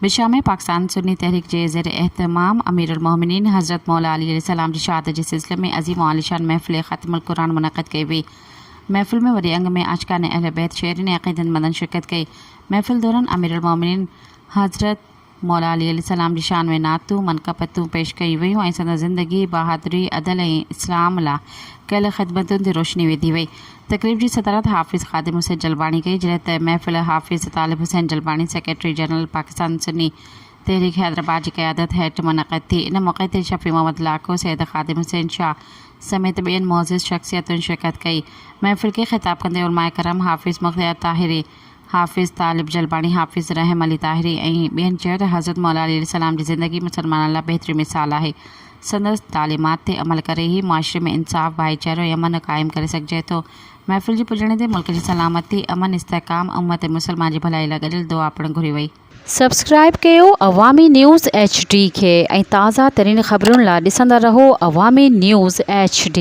बिशाम पाकिस्तान सुन्नी तहरीक जे ज़ेर एहतमाम अमीरुल मोमिनीन हज़रत मौला अली अलैहिस्सलाम की शहादत के सिलसिले में अज़ीम व आलिशान महफ़िल ख़त्मुल कुरान मुनक़्क़द की हुई। महफ़िल में वरी अंग में आशिकान अहले बैत शेरीन अक़ीदतमंदन शिरकत कई। महफ़िल दौरान अमीरुल मोमिनीन हज़रत मौला अली अलैहिस्सलाम की शान में नातू मनक़बतूं पेश कई वयूं ऐं संदसि ज़िंदगी बहादुरी अदल ऐं इस्लाम ला कयल ख़िदमतुनि ते रोशनी विधी वई। तक़रीब की सदारत हाफ़िज़ ख़ादिम हुसैन जलबाणी कई, जॾहिं त महफ़िल हाफ़िज़ तालिब हुसैन जलबाणी सेक्रेटरी जनरल पाकिस्तान सुन्नी तहरीक हैदराबाद की क़यादत हेठि मुनक़्क़द थी। इन मौक़े ते शफ़ी मोहम्मद लाको, सैयद ख़ादिम हुसैन शाह समेत ॿियनि मोअज़्ज़िज़ शख़्सियतुनि शिरकत कई। महफ़िल के ख़िताब कंदे उलमाए करम हाफ़िज़ मुख्तियार ताहिरी, हाफ़िज़ तालिब जलबाणी, हाफ़िज़ रहम अली ताहिरी ऐं ॿियनि चयो त हज़रत मौला अली अलैहिस्सलाम जी ज़िंदगी मुसलमाननि लाइ बहितरीन मिसाल आहे। संदसि तालीमात ते अमल करे ही मुआशरे में इंसाफ़, भाईचारो ऐं अमन क़ाइमु करे सघिजे थो। महफ़िल जे पुॼण ते मुल्क जी सलामती, अमन, इस्तेहकाम, उम्मत मुसलमान जी भलाई लाइ गॾियल दुआ पिणु घुरी वई। सब्सक्राइब कयो अवामी न्यूज़ HD खे ऐं ताज़ा तरीन ख़बरुनि लाइ ॾिसंदा रहो अवामी न्यूज़ HD।